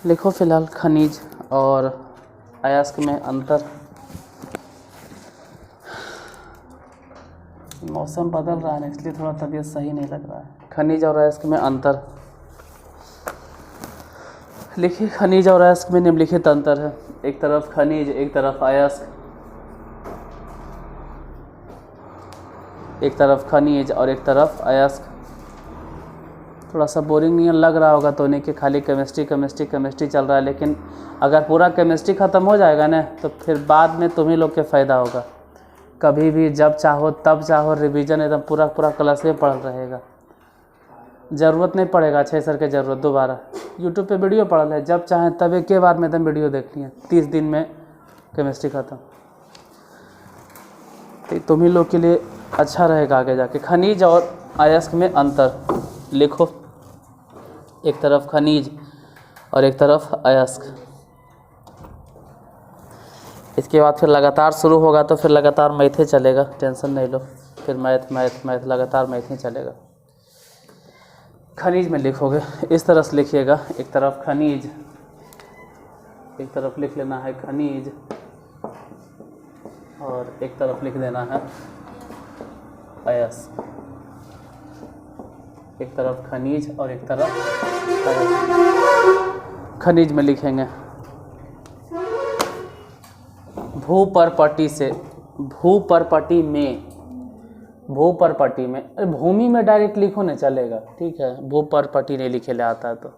लिखो फिलहाल खनिज और अयस्क में अंतर। मौसम बदल रहा है इसलिए थोड़ा तबीयत सही नहीं लग रहा है। खनिज और अयस्क में अंतर लिखिए। खनिज और अयस्क में निम्नलिखित अंतर है। एक तरफ खनिज, एक तरफ अयस्क। एक तरफ खनिज और एक तरफ अयस्क। थोड़ा सा बोरिंग नहीं लग रहा होगा तो नहीं कि खाली केमिस्ट्री केमिस्ट्री केमिस्ट्री चल रहा है, लेकिन अगर पूरा केमिस्ट्री ख़त्म हो जाएगा ना तो फिर बाद में तुम्ही लोग के फ़ायदा होगा। कभी भी जब चाहो तब चाहो रिवीजन एकदम पूरा पूरा क्लास में पढ़ रहेगा। ज़रूरत नहीं पड़ेगा 6 सर के ज़रूरत दोबारा। यूट्यूब पे वीडियो पढ़ल है, जब चाहें तब एक बार में एकदम वीडियो देखनी है। 30 दिन में केमिस्ट्री ख़त्म। तो तुम्ही लोग के लिए अच्छा रहेगा आगे जाके। खनिज और अयस्क में अंतर लिखो। एक तरफ खनिज और एक तरफ अयस्क। इसके बाद फिर लगातार शुरू होगा तो फिर लगातार मैथ ही चलेगा, टेंशन नहीं लो। फिर मैथ मैथ मैथ लगातार मैथ ही चलेगा। खनिज में लिखोगे इस तरह से लिखिएगा। एक तरफ खनिज, एक तरफ लिख लेना है खनिज और एक तरफ लिख देना है अयस्क। एक तरफ खनिज और एक तरफ अयस्क। खनिज में लिखेंगे भूपरपटी से, भूपरपटी में, भूपरपटी में, भूमि में डायरेक्ट लिखो ना चलेगा, ठीक है। भूपरपटी नहीं लिखे ले आता है तो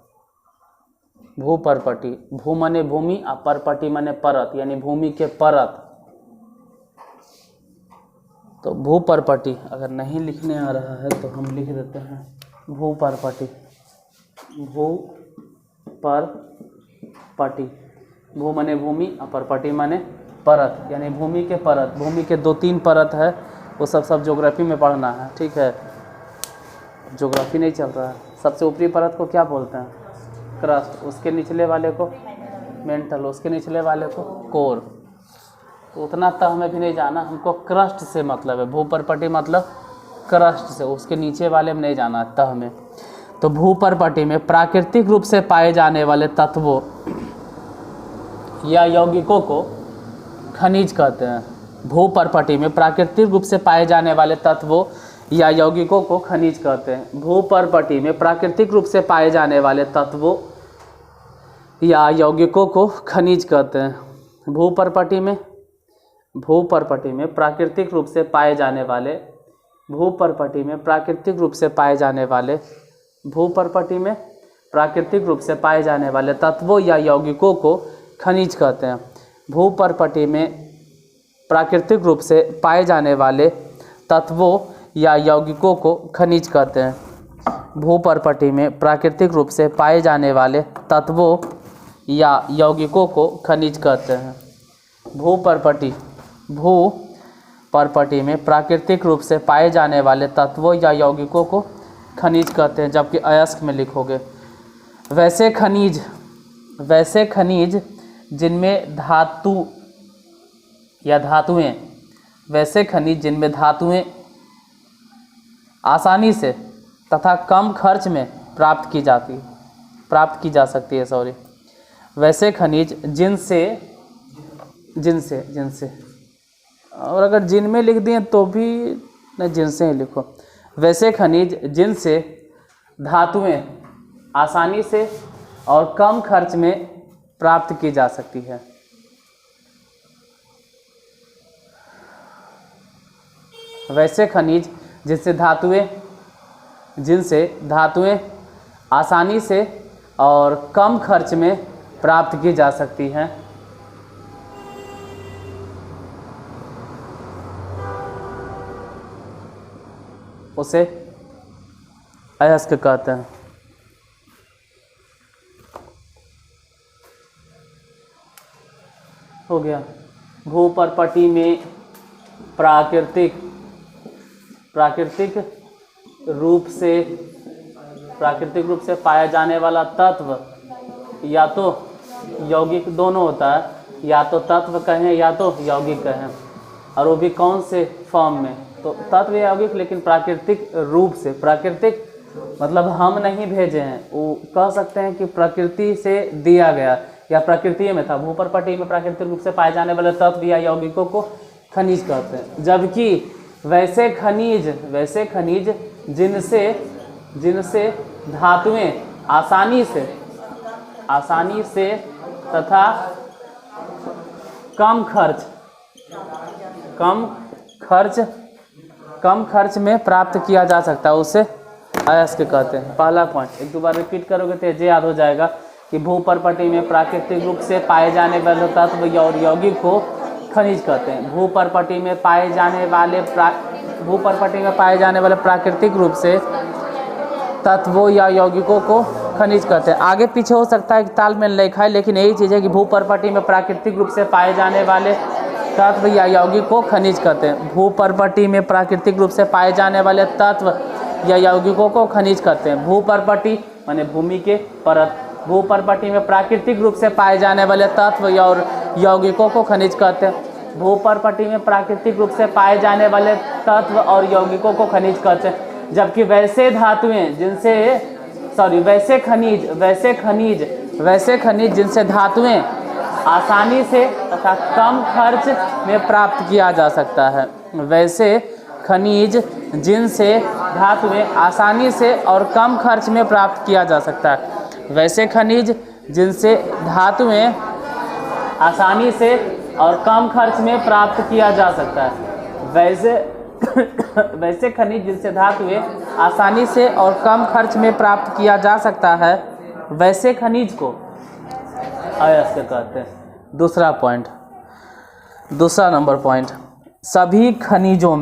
भूपरपटी। भू माने भूमि और परपटी माने परत, यानी भूमि के परत। तो भूपरपटी अगर नहीं लिखने आ रहा है तो हम लिख देते हैं भूपरपटी। भूपरपटी, भू माने भूमि और परपटी माने परत, यानी भूमि के परत। भूमि के 2-3 परत है, वो सब ज्योग्राफी में पढ़ना है, ठीक है। ज्योग्राफी नहीं चल रहा है। सबसे ऊपरी परत को क्या बोलते हैं? क्रस्ट। उसके निचले वाले को मेंटल, उसके निचले वाले को कोर। तो उतना तह हमें भी नहीं जाना, हमको क्रस्ट से मतलब है। भूपरपटी मतलब क्रस्ट से, उसके नीचे वाले में नहीं जाना तह में। तो भूपरपटी में प्राकृतिक रूप से पाए जाने वाले तत्वों या यौगिकों को खनिज कहते हैं। भूपरपटी में प्राकृतिक रूप से पाए जाने वाले तत्वों या यौगिकों को खनिज कहते हैं। भूपरपटी में प्राकृतिक रूप से पाए जाने वाले तत्वों या यौगिकों को खनिज कहते हैं। भूपरपटी में, भूपरपटी में प्राकृतिक रूप से पाए जाने वाले, भूपरपटी में प्राकृतिक रूप से पाए जाने वाले, भूपरपटी में प्राकृतिक रूप से पाए जाने वाले तत्वों या यौगिकों को खनिज कहते हैं। भूपरपटी में प्राकृतिक रूप से पाए जाने वाले तत्वों या यौगिकों को खनिज कहते हैं। भूपरपटी में प्राकृतिक रूप से पाए जाने वाले तत्वों या यौगिकों को खनिज कहते हैं। भूपरपटी, भूपरपटी में प्राकृतिक रूप से पाए जाने वाले तत्वों या यौगिकों को खनिज कहते हैं। जबकि अयस्क में लिखोगे वैसे खनिज जिनमें धातु या धातुएं, वैसे खनिज जिनमें धातुएं आसानी से तथा कम खर्च में प्राप्त की जा सकती है, सॉरी। वैसे खनिज जिनसे और अगर जिनमें लिख दिए तो भी न, जिनसे ही लिखो। वैसे खनिज जिनसे धातुएं आसानी से और कम खर्च में प्राप्त की जा सकती है। वैसे खनिज जिनसे धातुएं आसानी से और कम खर्च में प्राप्त की जा सकती हैं। उसे अयस्क कहते हैं। हो गया। भूपरपटी में प्राकृतिक रूप से पाया जाने वाला तत्व या तो यौगिक, दोनों होता है, या तो तत्व कहें या तो यौगिक कहें। और वो भी कौन से फॉर्म में? तो तत्व या यौगिक, लेकिन प्राकृतिक रूप से, प्राकृतिक मतलब हम नहीं भेजे हैं, वो कह सकते हैं कि प्रकृति से दिया गया या प्रकृति में था। भूपर्पटी में प्राकृतिक रूप से पाए जाने वाले तत्व या यौगिकों को खनिज कहते हैं। जबकि वैसे खनिज जिनसे धातुएं आसानी से तथा कम खर्च में प्राप्त किया जा सकता है, उसे अयस्क कहते हैं। पहला पॉइंट एक दो बार रिपीट करोगे तो ये याद हो जाएगा कि भूपर्पटी में प्राकृतिक रूप से पाए जाने वाले तत्व और यौगिक को खनिज कहते हैं। भूपर्पटी में पाए जाने वाले प्राकृतिक रूप से तत्वों या यौगिकों को खनिज कहते हैं। आगे पीछे हो सकता है कि तालमेल लिखा है, लेकिन यही चीज़ है कि भूपर्पटी में प्राकृतिक रूप से पाए जाने वाले तत्व या यौगिक को खनिज कहते हैं। भूपर्पटी में प्राकृतिक रूप से पाए जाने वाले तत्व या यौगिकों को खनिज कहते हैं। भूपर्पटी माने भूमि के परत। भूपर्पटी में प्राकृतिक रूप से पाए जाने वाले तत्व और यौगिकों को खनिज कहते हैं। भूपर्पटी में प्राकृतिक रूप से पाए जाने वाले तत्व और यौगिकों को खनिज कहते हैं। जबकि वैसे खनिज जिनसे धातुएं आसानी से तथा कम खर्च में प्राप्त किया जा सकता है। वैसे खनिज जिनसे धातुएं आसानी से और कम खर्च में प्राप्त किया जा सकता है। वैसे खनिज जिनसे धातुएं आसानी से और कम खर्च में प्राप्त किया जा सकता है। वैसे खनिज जिनसे धातुएं आसानी से और कम खर्च में प्राप्त किया जा सकता है, वैसे खनिज को अयस्क कहते हैं। दूसरा नंबर पॉइंट, सभी खनिजों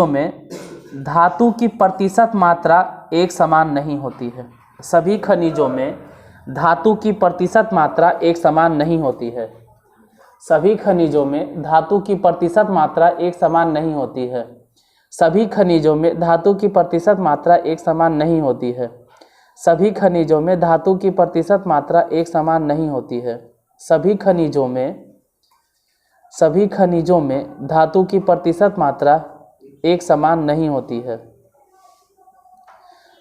में धातु की प्रतिशत मात्रा एक समान नहीं होती है। सभी खनिजों में धातु की प्रतिशत मात्रा एक समान नहीं होती है। सभी खनिजों में धातु की प्रतिशत मात्रा एक समान नहीं होती है। सभी खनिजों में धातु की प्रतिशत मात्रा एक समान नहीं होती है। सभी खनिजों में धातु की प्रतिशत मात्रा एक समान नहीं होती है। सभी खनिजों में धातु की प्रतिशत मात्रा एक समान नहीं होती है।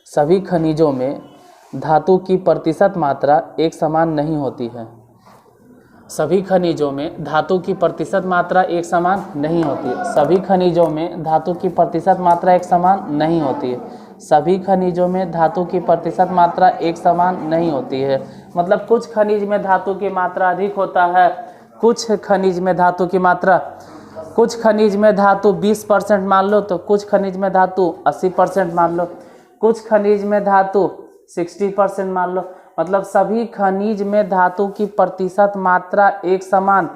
सभी खनिजों में धातु की प्रतिशत मात्रा एक समान नहीं होती है। सभी खनिजों में धातु की प्रतिशत मात्रा एक समान नहीं होती है। सभी खनिजों में धातु की प्रतिशत मात्रा एक समान नहीं होती है। सभी खनिजों में धातु की प्रतिशत मात्रा एक समान नहीं होती है। मतलब कुछ खनिज में धातु की मात्रा अधिक होता है, कुछ खनिज में धातु 20% मान लो, तो कुछ खनिज में धातु 80% मान लो, कुछ खनिज में धातु 60% मान लो। मतलब सभी खनिज में धातु की प्रतिशत मात्रा एक समान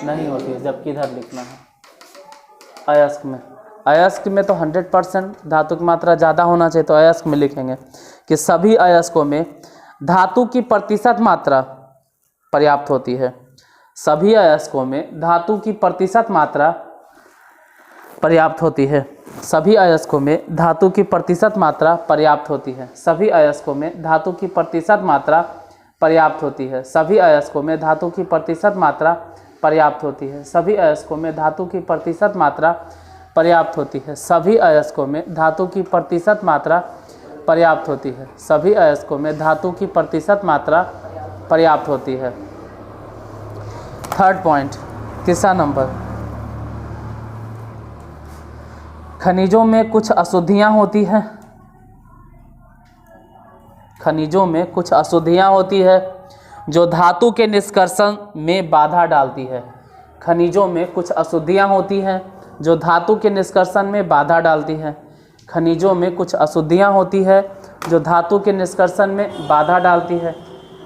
नहीं होती है। जबकि इधर लिखना है अयस्क में तो 100% धातु की मात्रा ज़्यादा होना चाहिए, तो अयस्क में लिखेंगे कि सभी अयस्कों में धातु की प्रतिशत मात्रा पर्याप्त होती है। सभी अयस्कों में धातु की प्रतिशत मात्रा पर्याप्त होती है। सभी अयस्कों में धातु की प्रतिशत मात्रा पर्याप्त होती है। सभी अयस्कों में धातु की प्रतिशत मात्रा पर्याप्त होती है। सभी अयस्कों में धातु की प्रतिशत मात्रा पर्याप्त होती है। सभी अयस्कों में धातु की प्रतिशत मात्रा पर्याप्त होती है। सभी अयस्कों में धातु की प्रतिशत मात्रा पर्याप्त होती है। सभी अयस्कों में धातु की प्रतिशत मात्रा पर्याप्त होती है। थर्ड पॉइंट, तीसरा नंबर, खनिजों में कुछ अशुद्धियाँ होती हैं। खनिजों में कुछ अशुद्धियाँ होती है जो धातु के निष्कर्षण में बाधा डालती है। खनिजों में कुछ अशुद्धियाँ होती हैं जो धातु के निष्कर्षण में बाधा डालती है। खनिजों में कुछ अशुद्धियाँ होती है जो धातु के निष्कर्षण में बाधा डालती है।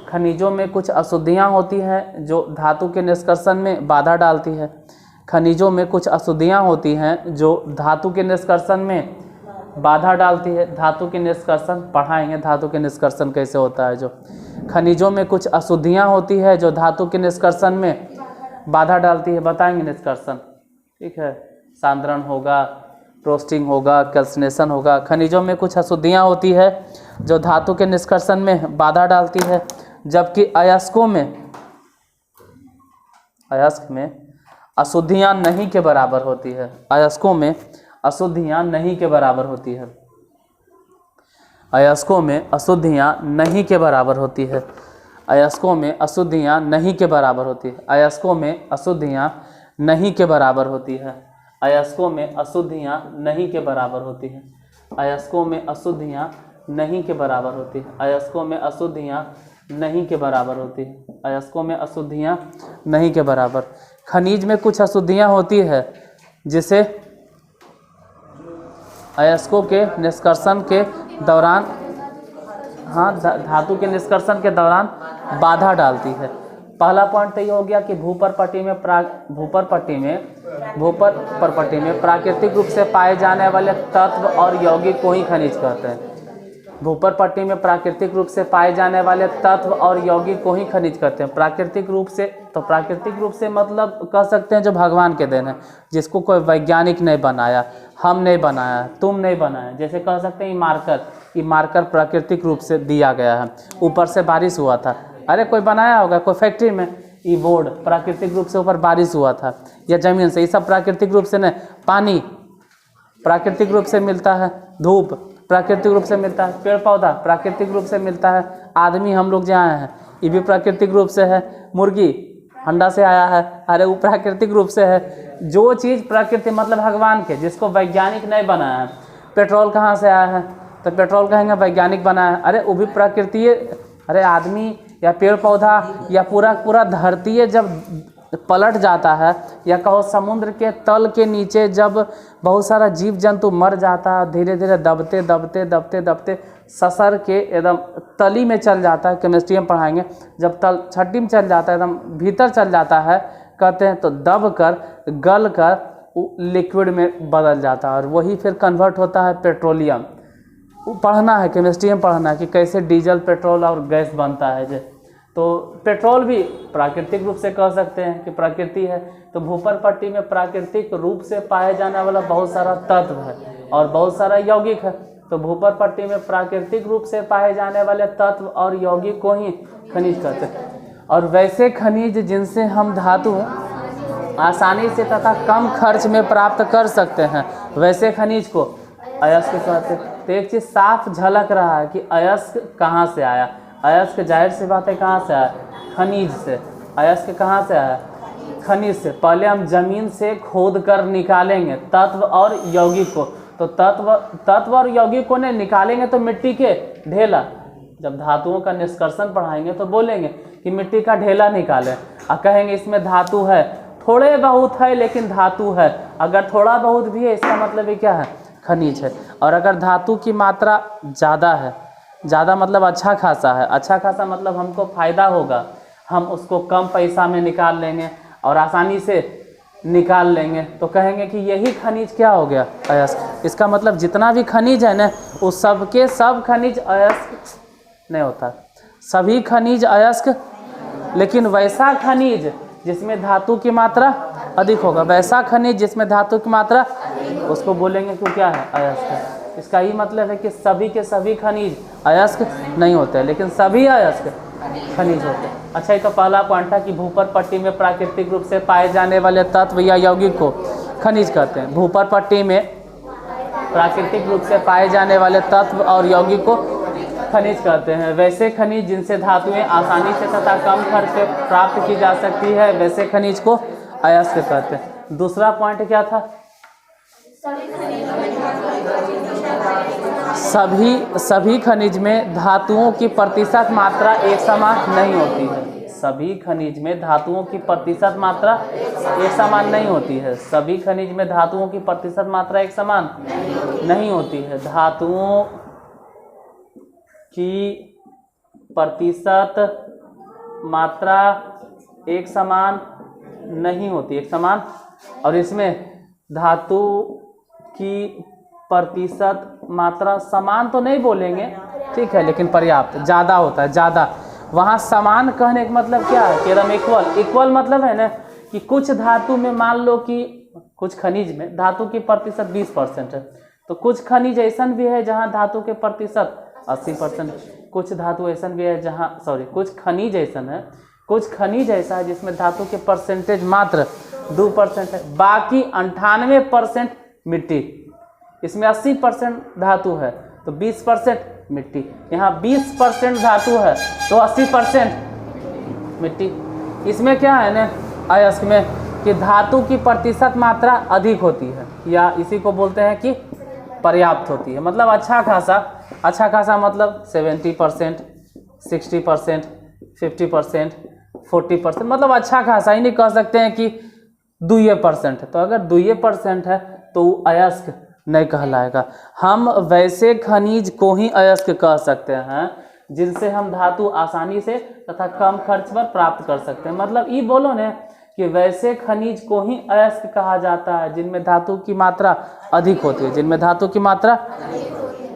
खनिजों में कुछ अशुद्धियाँ होती हैं जो धातु के निष्कर्षण में बाधा डालती है। खनिजों में कुछ अशुद्धियाँ होती हैं जो धातु के निष्कर्षण में बाधा डालती है। धातु के निष्कर्षण पढ़ाएंगे, धातु के निष्कर्षण कैसे होता है। जो खनिजों में कुछ अशुद्धियाँ होती है जो धातु के निष्कर्षण में बाधा डालती है, बताएंगे निष्कर्षण, ठीक है। सांद्रण होगा, रोस्टिंग होगा, कैल्सिनेशन होगा। खनिजों में कुछ अशुद्धियाँ होती है जो धातु के निष्कर्षण में बाधा डालती है। जबकि अयस्क में अशुद्धियाँ नहीं के बराबर होती है। अयस्कों में अशुद्धियाँ नहीं के बराबर होती है। अयस्कों में अशुद्धियाँ नहीं के बराबर होती है। अयस्कों में अशुद्धियाँ नहीं के बराबर होती है। अयस्कों में अशुद्धियाँ नहीं के बराबर होती है। अयस्कों में अशुद्धियाँ नहीं के बराबर होती है। अयस्कों में अशुद्धियाँ नहीं के बराबर होती है। अयस्कों में अशुद्धियाँ नहीं के बराबर होती है। अयस्कों में अशुद्धियाँ नहीं के बराबर। खनिज में कुछ अशुद्धियाँ होती है जिसे अयस्कों के निष्कर्षण के दौरान धातु के निष्कर्षण के दौरान बाधा डालती है। पहला पॉइंट तो ये हो गया कि भूपर पट्टी में प्राकृतिक रूप से पाए जाने वाले तत्व और यौगिक को ही खनिज कहते हैं। भूपर पट्टी में प्राकृतिक रूप से पाए जाने वाले तत्व और यौगिक को ही खनिज कहते हैं। प्राकृतिक रूप से मतलब कह सकते हैं जो भगवान के देन है, जिसको कोई वैज्ञानिक नहीं बनाया, हम नहीं बनाया, तुम नहीं बनाया। जैसे कह सकते हैं ये मार्कर प्राकृतिक रूप से दिया गया है, ऊपर से बारिश हुआ था, अरे कोई बनाया होगा कोई फैक्ट्री में। ये बोर्ड प्राकृतिक रूप से ऊपर बारिश हुआ था या जमीन से, ये सब प्राकृतिक रूप से नहीं। पानी प्राकृतिक रूप से मिलता है, धूप प्राकृतिक रूप से मिलता है, पेड़ पौधा प्राकृतिक रूप से मिलता है, आदमी हम लोग जहाँ हैं ये भी प्राकृतिक रूप से है, मुर्गी अंडा से आया है, अरे वो प्राकृतिक रूप से है। जो चीज़ प्राकृतिक मतलब भगवान के, जिसको वैज्ञानिक नहीं बनाया है। पेट्रोल कहाँ से आया है तो पेट्रोल कहेंगे वैज्ञानिक बनाया है, अरे वो भी प्रकृति। अरे आदमी या पेड़ पौधा या पूरा धरती जब पलट जाता है, या कहो समुद्र के तल के नीचे जब बहुत सारा जीव जंतु मर जाता है, धीरे धीरे दबते ससर के एकदम तली में चल जाता है। केमिस्ट्री में पढ़ाएंगे, जब तल छट्टी में चल जाता है, एकदम भीतर चल जाता है कहते हैं, तो दब कर गल कर लिक्विड में बदल जाता है और वही फिर कन्वर्ट होता है पेट्रोलियम। पढ़ना है, केमिस्ट्री में पढ़ना है कि कैसे डीजल पेट्रोल और गैस बनता है। तो पेट्रोल भी प्राकृतिक रूप से कह सकते हैं कि प्रकृति है। तो भूपर पट्टी में प्राकृतिक रूप से पाए जाने वाला बहुत सारा तत्व है और बहुत सारा यौगिक है। तो भूपर पट्टी में प्राकृतिक रूप से पाए जाने वाले तत्व और यौगिक को ही खनिज कहते हैं। और वैसे खनिज जिनसे हम धातु आसानी से तथा कम खर्च में प्राप्त कर सकते हैं, वैसे खनिज को अयस्क कहते हैं। तो एक चीज़ साफ झलक रहा है कि अयस्क कहाँ से आया। अयस्क जाहिर सी बात है कहाँ से आया, खनिज से। अयस्क कहाँ से आया, खनिज से। पहले हम जमीन से खोद कर निकालेंगे तत्व और यौगिक को। तो तत्व और यौगिक को नहीं निकालेंगे तो मिट्टी के ढेला, जब धातुओं का निष्कर्षण पढ़ाएंगे तो बोलेंगे कि मिट्टी का ढेला निकालें, और कहेंगे इसमें धातु है, थोड़े बहुत है लेकिन धातु है। अगर थोड़ा बहुत भी है इसका मतलब ये क्या है, खनिज है। और अगर धातु की मात्रा ज़्यादा है, ज़्यादा मतलब अच्छा खासा है, अच्छा खासा मतलब हमको फ़ायदा होगा, हम उसको कम पैसा में निकाल लेंगे और आसानी से निकाल लेंगे, तो कहेंगे कि यही खनिज क्या हो गया, अयस्क। इसका मतलब जितना भी खनिज है ना, वो सब खनिज अयस्क नहीं होता, सभी खनिज अयस्क। लेकिन वैसा खनिज जिसमें धातु की मात्रा अधिक होगा, वैसा खनिज जिसमें धातु की मात्रा, उसको बोलेंगे कि क्या है, अयस्क। इसका ही मतलब है कि सभी के सभी खनिज अयस्क नहीं होते, लेकिन सभी अयस्क खनिज होते हैं। अच्छा, ये तो पहला पॉइंट था कि भूपर पट्टी में प्राकृतिक रूप से पाए जाने वाले तत्व या यौगिक को खनिज कहते हैं। भूपर पट्टी में प्राकृतिक रूप से पाए जाने वाले तत्व और यौगिक को खनिज कहते हैं। वैसे खनिज जिनसे धातुएं आसानी से तथा कम खर्च से प्राप्त की जा सकती है, वैसे खनिज को अयस्क कहते हैं। दूसरा पॉइंट क्या था, सभी खनिज में धातुओं की प्रतिशत मात्रा एक समान नहीं होती है। सभी खनिज में धातुओं की प्रतिशत मात्रा एक समान नहीं होती है। सभी खनिज में धातुओं की प्रतिशत मात्रा एक समान नहीं होती है। धातुओं की प्रतिशत मात्रा एक समान नहीं होती, एक समान। और इसमें धातु की प्रतिशत मात्रा समान तो नहीं बोलेंगे, ठीक है, लेकिन पर्याप्त, ज़्यादा होता है, ज़्यादा। वहाँ समान कहने का मतलब क्या है कि एकदम इक्वल मतलब है ना कि कुछ धातु में मान लो कि कुछ खनिज में धातु की प्रतिशत 20% है, तो कुछ खनिज ऐसा भी है जहाँ धातु के प्रतिशत 80%, कुछ धातु ऐसा भी है जहाँ कुछ खनिज ऐसा है, कुछ खनिज ऐसा है जिसमें धातु के परसेंटेज मात्र 2% है, बाकी 98% मिट्टी। इसमें 80% धातु है तो 20% मिट्टी। यहाँ 20% धातु है तो 80% मिट्टी। इसमें क्या है ना अयस्क में कि धातु की प्रतिशत मात्रा अधिक होती है, या इसी को बोलते हैं कि पर्याप्त होती है। मतलब अच्छा खासा मतलब 70%, 60%, 50%, 40%, मतलब अच्छा खासा ही नहीं कह सकते हैं कि 2% है। तो अगर 2% है तो अयस्क नहीं कहलाएगा। हम वैसे खनिज को ही अयस्क कह सकते हैं जिनसे हम धातु आसानी से तथा कम खर्च पर प्राप्त कर सकते हैं। मतलब ये बोलो ना कि वैसे खनिज को ही अयस्क कहा जाता है जिनमें धातु की मात्रा अधिक होती है, जिनमें धातु की मात्रा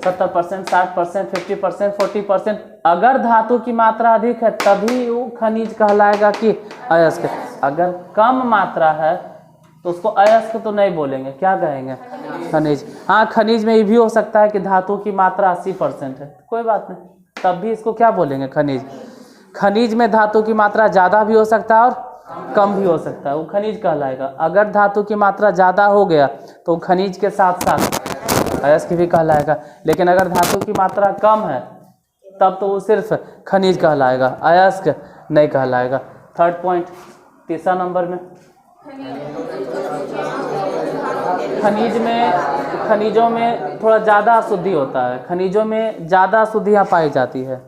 70%, 60%, 50%, 40%। अगर धातु की मात्रा अधिक है तभी वो खनिज कहलाएगा कि अयस्क। अगर कम मात्रा है तो उसको अयस्क तो नहीं बोलेंगे, क्या कहेंगे? खनिज। हाँ, खनिज में ये भी हो सकता है कि धातु की मात्रा 80% है, कोई बात नहीं, तब भी इसको क्या बोलेंगे? खनिज। खनिज में धातु की मात्रा ज़्यादा भी हो सकता है और कम भी हो सकता है, वो खनिज कहलाएगा। अगर धातु की मात्रा ज़्यादा हो गया तो खनिज के साथ साथ अयस्क भी कहलाएगा। लेकिन अगर धातु की मात्रा कम है तब तो वो सिर्फ खनिज कहलाएगा, अयस्क नहीं कहलाएगा। थर्ड पॉइंट, तीसरा नंबर में खनिजों में थोड़ा ज़्यादा अशुद्धि होता है। खनिजों में ज़्यादा अशुद्धियाँ पाई जाती है।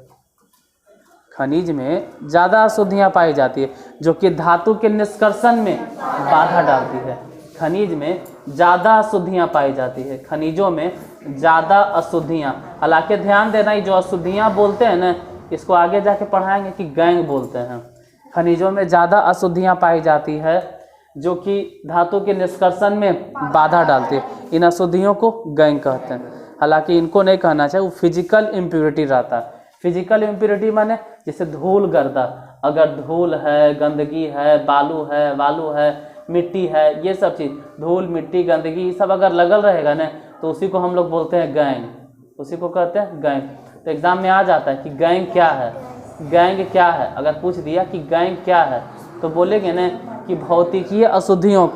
खनिज में ज़्यादा अशुद्धियाँ पाई जाती है जो कि धातु के निष्कर्षण में बाधा डालती है। खनिज में ज़्यादा अशुद्धियाँ पाई जाती है, खनिजों में ज़्यादा अशुद्धियाँ। हालांकि ध्यान देना, ये जो अशुद्धियाँ बोलते हैं ना, इसको आगे जाके पढ़ाएंगे कि गैंग बोलते हैं। खनिजों में ज़्यादा अशुद्धियाँ पाई जाती है जो कि धातु के निष्कर्षण में बाधा डालती है। इन अशुद्धियों को गैंग कहते हैं। हालांकि इनको नहीं कहना चाहिए, वो फिजिकल इम्प्योरिटी रहता है। फिजिकल इम्प्योरिटी माने जैसे धूल गर्दा, अगर धूल है, गंदगी है, बालू है, मिट्टी है, ये सब चीज़, धूल, मिट्टी, गंदगी, ये सब अगर लगल रहेगा ना तो उसी को हम लोग बोलते हैं गैंग, उसी को कहते हैं गैंग। तो एग्जाम में आ जाता है कि गैंग क्या है, गैंग क्या है। अगर पूछ दिया कि गैंग क्या है तो बोलेंगे ना कि भौतिकीय अशुद्धियों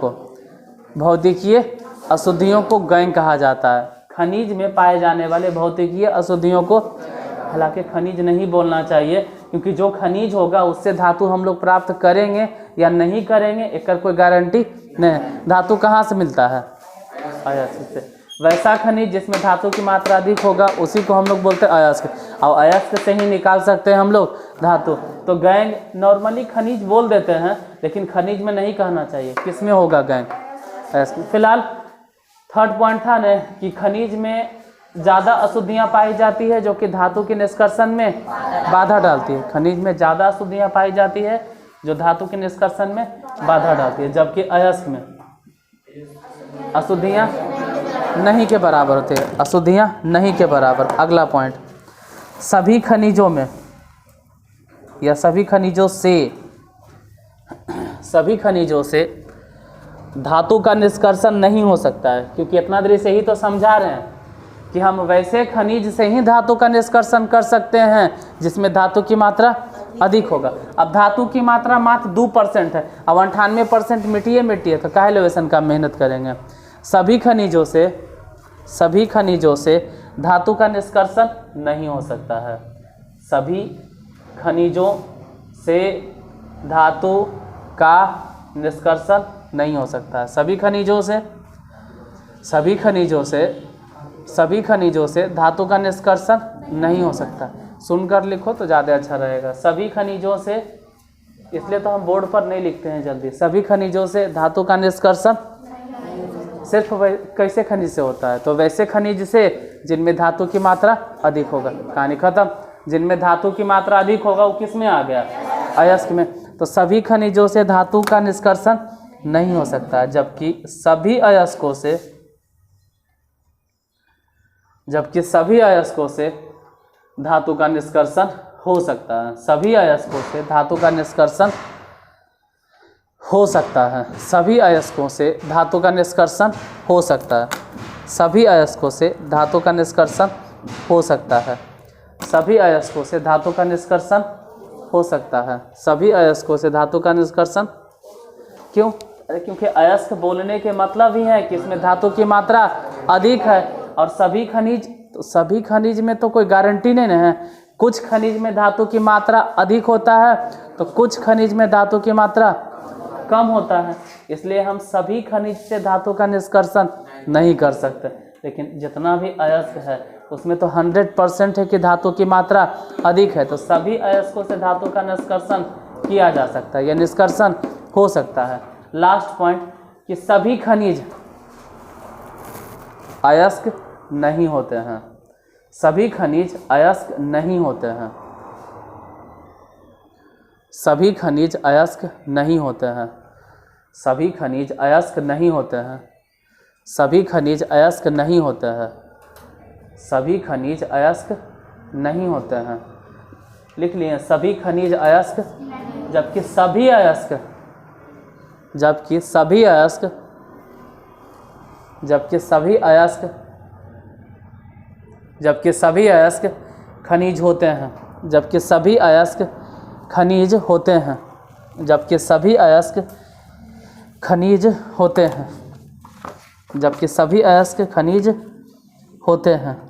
को गैंग कहा जाता है। खनिज में पाए जाने वाले भौतिकीय अशुद्धियों को, हालांकि खनिज नहीं बोलना चाहिए क्योंकि जो खनिज होगा उससे धातु हम लोग प्राप्त करेंगे या नहीं करेंगे एक कोई गारंटी नहीं। धातु कहाँ से मिलता है? अयस्क से। वैसा खनिज जिसमें धातु की मात्रा अधिक होगा उसी को हम लोग बोलते हैं अयस्क, और अयस्क से ही निकाल सकते हैं हम लोग धातु। तो गैंग नॉर्मली खनिज बोल देते हैं लेकिन खनिज में नहीं कहना चाहिए। किस में होगा गैंग? अयस्क। फिलहाल थर्ड पॉइंट था ना कि खनिज में ज़्यादा अशुद्धियाँ पाई जाती है जो कि धातु के निष्कर्षण में बाधा डालती है। खनिज में ज़्यादा अशुद्धियाँ पाई जाती है जो धातु के निष्कर्षण में बाधा डालती है, जबकि अयस्क में अशुद्धियाँ नहीं के बराबर होते हैं, अशुद्धियाँ नहीं के बराबर। अगला पॉइंट, सभी खनिजों में या सभी खनिजों से धातु का निष्कर्षण नहीं हो सकता है, क्योंकि इतना देर से ही तो समझा रहे हैं कि हम वैसे खनिज से ही धातु का निष्कर्षण कर सकते हैं जिसमें धातु की मात्रा अधिक होगा। अब धातु की मात्रा मात्र 2% है, अब 98% मिट्टी है, तो काहे लोवेशन का मेहनत करेंगे। सभी खनिजों से धातु का निष्कर्षण नहीं हो सकता है। सभी खनिजों से धातु का निष्कर्षण नहीं हो सकता है। सभी खनिजों से धातु का निष्कर्षण नहीं हो सकता। सुनकर लिखो तो ज़्यादा अच्छा रहेगा। सभी खनिजों से, इसलिए तो हम बोर्ड पर नहीं लिखते हैं जल्दी। सभी खनिजों से धातु का निष्कर्षण सिर्फ कैसे खनिज से होता है? तो वैसे खनिज से जिनमें धातु की मात्रा अधिक होगा। कहानी खत्म। जिनमें धातु की मात्रा अधिक होगा वो किस में आ गया? अयस्क में। तो सभी खनिजों से धातु का निष्कर्षण नहीं हो सकता, जबकि सभी अयस्कों से धातु का निष्कर्षण हो सकता है। सभी अयस्कों से धातु का निष्कर्षण हो सकता है। सभी अयस्कों से धातु का निष्कर्षण हो सकता है। सभी अयस्कों से धातु का निष्कर्षण हो सकता है। सभी अयस्कों से धातु का निष्कर्षण हो सकता है। सभी अयस्कों से धातु का निष्कर्षण क्यों? अरे क्योंकि अयस्क बोलने के मतलब ही है कि इसमें धातु की मात्रा अधिक है। और सभी खनिज में तो कोई गारंटी नहीं है। कुछ खनिज में धातु की मात्रा अधिक होता है तो कुछ खनिज में धातु की मात्रा कम होता है, इसलिए हम सभी खनिज से धातु का निष्कर्षण नहीं कर सकते। लेकिन जितना भी अयस्क है उसमें तो 100% है कि धातु की मात्रा अधिक है, तो सभी अयस्कों से धातु का निष्कर्षण किया जा सकता है या निष्कर्षण हो सकता है। लास्ट पॉइंट कि सभी खनिज अयस्क नहीं होते हैं। सभी खनिज अयस्क नहीं होते हैं। सभी खनिज अयस्क नहीं होते हैं। सभी खनिज अयस्क नहीं होते हैं। सभी खनिज अयस्क नहीं होते हैं। सभी खनिज अयस्क नहीं होते हैं। लिख लिए सभी खनिज अयस्क, जबकि सभी अयस्क जबकि सभी अयस्क जबकि सभी अयस्क जबकि सभी अयस्क खनिज होते हैं। जबकि सभी अयस्क खनिज होते हैं। जबकि सभी अयस्क खनिज होते हैं। जबकि सभी अयस्क खनिज होते हैं।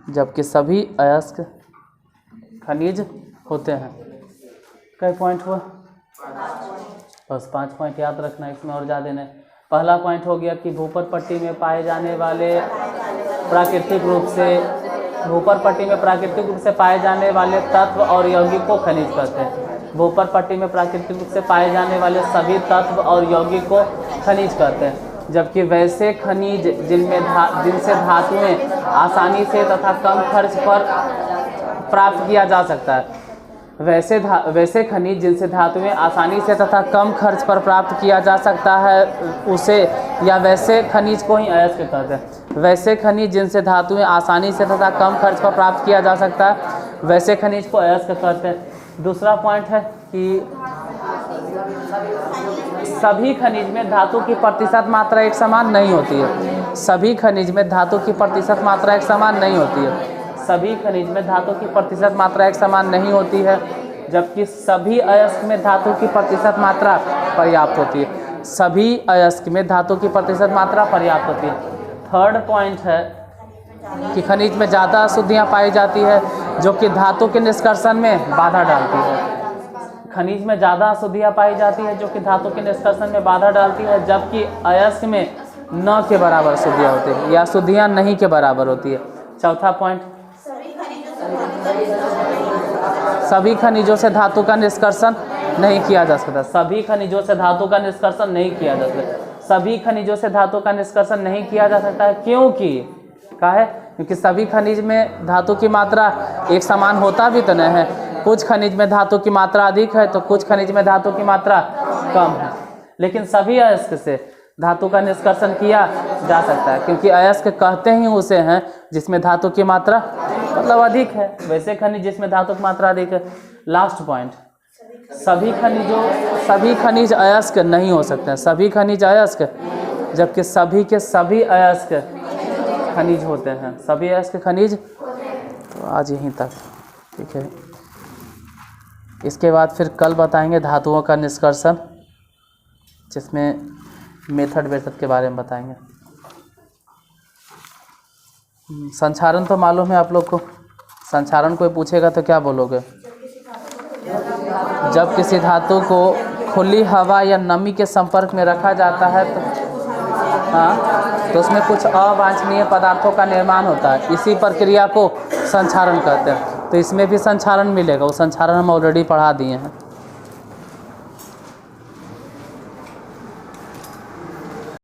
जबकि सभी अयस्क खनिज होते हैं। कई पॉइंट हुआ? बस 5 पॉइंट याद रखना, इसमें और ज़्यादा नहीं। पहला पॉइंट हो गया कि भूपर पट्टी में पाए जाने वाले प्राकृतिक रूप से पाए जाने वाले तत्व और यौगिक को खनिज कहते हैं। भूपर पट्टी में प्राकृतिक रूप से पाए जाने वाले सभी तत्व और यौगिक को खनिज कहते हैं। जबकि वैसे खनिज जिनसे धातुएं आसानी से तथा कम खर्च पर प्राप्त किया जा सकता है, वैसे खनिज जिनसे धातुएं आसानी से तथा कम खर्च पर प्राप्त किया जा सकता है उसे या वैसे खनिज को ही अयस्क कहते हैं। वैसे खनिज जिनसे धातुएं आसानी से तथा कम खर्च पर प्राप्त किया जा सकता है, वैसे खनिज को अयस्क कहते हैं। दूसरा पॉइंट है कि सभी खनिज में धातु की प्रतिशत मात्रा एक समान नहीं होती है। सभी खनिज में धातु की प्रतिशत मात्रा एक समान नहीं होती है। सभी खनिज में धातु की प्रतिशत मात्रा एक समान नहीं होती है, जबकि सभी अयस्क में धातु की प्रतिशत मात्रा पर्याप्त होती है। सभी अयस्क में धातु की प्रतिशत मात्रा पर्याप्त होती है। थर्ड पॉइंट है कि खनिज में ज़्यादा अशुद्धियाँ पाई जाती है जो कि धातु के निष्कर्षण में बाधा डालती है। खनिज में ज़्यादा अशुद्धियाँ पाई जाती है जो कि धातु के निष्कर्षण में बाधा डालती है, जबकि अयस्क में न के बराबर अशुद्धियाँ होती है या अशुद्धियाँ नहीं के बराबर होती है। चौथा पॉइंट, सभी खनिजों से धातु का निष्कर्षण नहीं किया जा सकता। सभी खनिजों से धातु का निष्कर्षण नहीं किया जा सकता। सभी खनिजों से धातु का निष्कर्षण नहीं किया जा सकता है क्योंकि क्योंकि सभी खनिज में धातु की मात्रा एक समान होता भी तो नहीं है। कुछ खनिज में धातु की मात्रा अधिक है तो कुछ खनिज में धातु की मात्रा कम है। लेकिन सभी अयस्क से धातु का निष्कर्षण किया जा सकता है क्योंकि अयस्क कहते ही उसे हैं जिसमें धातु की मात्रा मतलब अधिक है। वैसे खनिज जिसमें धातु की मात्रा अधिक है। लास्ट पॉइंट, सभी खनिज अयस्क नहीं हो सकते हैं। सभी खनिज अयस्क, जबकि सभी के सभी अयस्क खनिज होते हैं। सभी अयस्क खनिज। तो आज यहीं तक, ठीक है। इसके बाद फिर कल बताएंगे धातुओं का निष्कर्षण, जिसमें मेथड के बारे में बताएंगे। संचारण तो मालूम है आप लोग को। संचारण कोई पूछेगा तो क्या बोलोगे? जब किसी धातु को खुली हवा या नमी के संपर्क में रखा जाता है तो उसमें कुछ अवांछनीय पदार्थों का निर्माण होता है। इसी प्रक्रिया को संचारण कहते हैं। तो इसमें भी संचारण मिलेगा। वो संचारण हम ऑलरेडी पढ़ा दिए हैं।